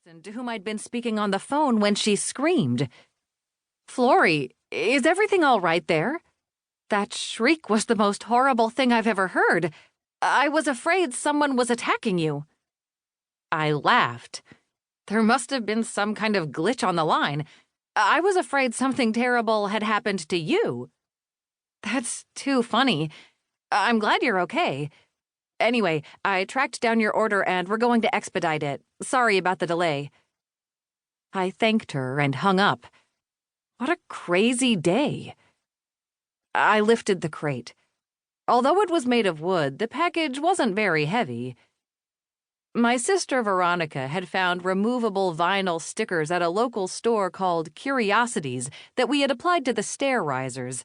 and to whom I'd been speaking on the phone when she screamed. "Florrie, is everything all right there? That shriek was the most horrible thing I've ever heard. I was afraid someone was attacking you." I laughed. There must have been some kind of glitch on the line. I was afraid something terrible had happened to you. That's too funny. I'm glad you're okay. Anyway, I tracked down your order and we're going to expedite it. Sorry about the delay. I thanked her and hung up. What a crazy day. I lifted the crate. Although it was made of wood, the package wasn't very heavy. My sister Veronica had found removable vinyl stickers at a local store called Curiosities that we had applied to the stair risers.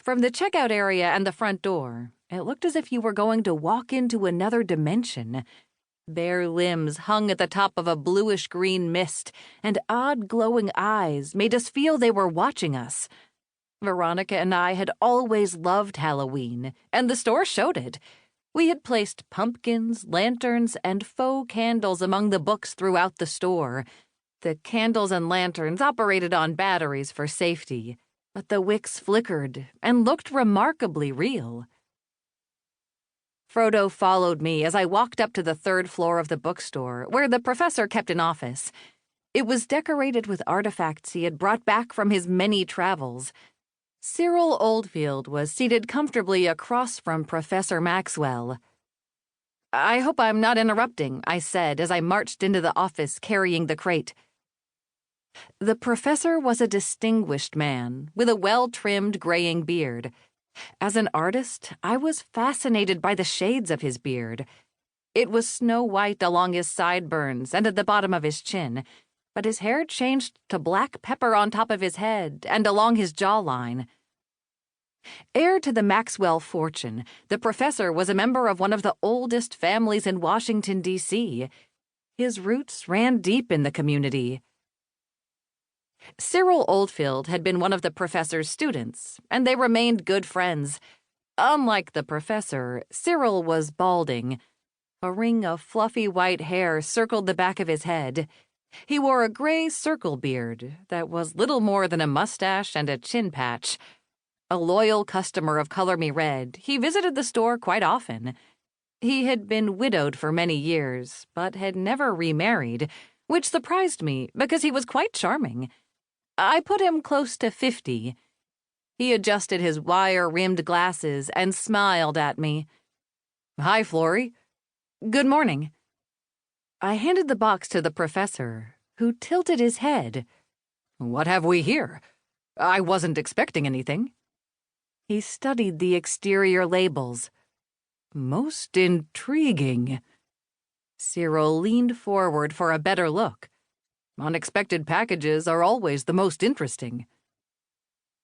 From the checkout area and the front door, it looked as if you were going to walk into another dimension. Bare limbs hung at the top of a bluish-green mist, and odd glowing eyes made us feel they were watching us. Veronica and I had always loved Halloween, and the store showed it. We had placed pumpkins, lanterns, and faux candles among the books throughout the store. The candles and lanterns operated on batteries for safety, but the wicks flickered and looked remarkably real. Frodo followed me as I walked up to the third floor of the bookstore, where the professor kept an office. It was decorated with artifacts he had brought back from his many travels. Cyril Oldfield was seated comfortably across from Professor Maxwell. "I hope I'm not interrupting," I said as I marched into the office carrying the crate. The professor was a distinguished man with a well-trimmed graying beard. As an artist, I was fascinated by the shades of his beard. It was snow-white along his sideburns and at the bottom of his chin, but his hair changed to black pepper on top of his head and along his jawline. Heir to the Maxwell fortune, the professor was a member of one of the oldest families in Washington, D.C. His roots ran deep in the community. Cyril Oldfield had been one of the professor's students, and they remained good friends. Unlike the professor, Cyril was balding. A ring of fluffy white hair circled the back of his head. He wore a gray circle beard that was little more than a mustache and a chin patch. A loyal customer of Color Me Red, he visited the store quite often. He had been widowed for many years, but had never remarried, which surprised me because he was quite charming. I put him close to 50. He adjusted his wire-rimmed glasses and smiled at me. "Hi, Florrie. Good morning." I handed the box to the professor, who tilted his head. "What have we here? I wasn't expecting anything." He studied the exterior labels. "Most intriguing." Cyril leaned forward for a better look. "Unexpected packages are always the most interesting."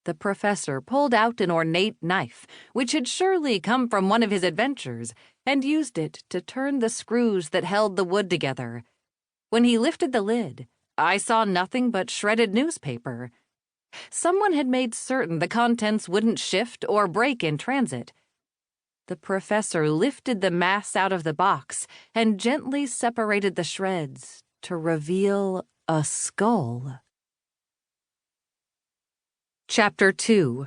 The professor pulled out an ornate knife, which had surely come from one of his adventures, and used it to turn the screws that held the wood together. When he lifted the lid, I saw nothing but shredded newspaper. Someone had made certain the contents wouldn't shift or break in transit. The professor lifted the mass out of the box and gently separated the shreds to reveal a skull. Chapter 2.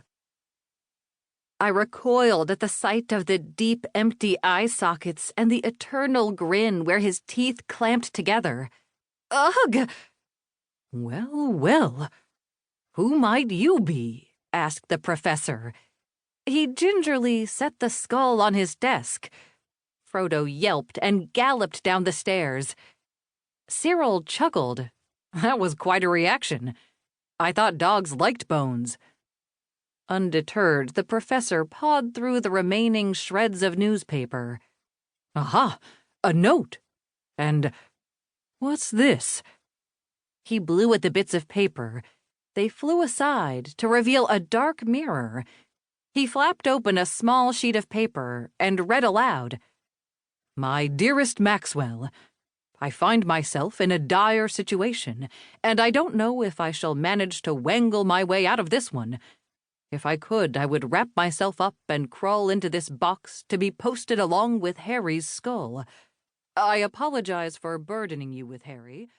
I recoiled at the sight of the deep, empty eye sockets and the eternal grin where his teeth clamped together. Ugh! "Well, well, who might you be?" asked the professor. He gingerly set the skull on his desk. Frodo yelped and galloped down the stairs. Cyril chuckled. That was quite a reaction. I thought dogs liked bones. Undeterred, the professor pawed through the remaining shreds of newspaper. "Aha! A note! And what's this?" He blew at the bits of paper. They flew aside to reveal a dark mirror. He flapped open a small sheet of paper and read aloud. "My dearest Maxwell, I find myself in a dire situation, and I don't know if I shall manage to wangle my way out of this one. If I could, I would wrap myself up and crawl into this box to be posted along with Harry's skull. I apologize for burdening you with Harry.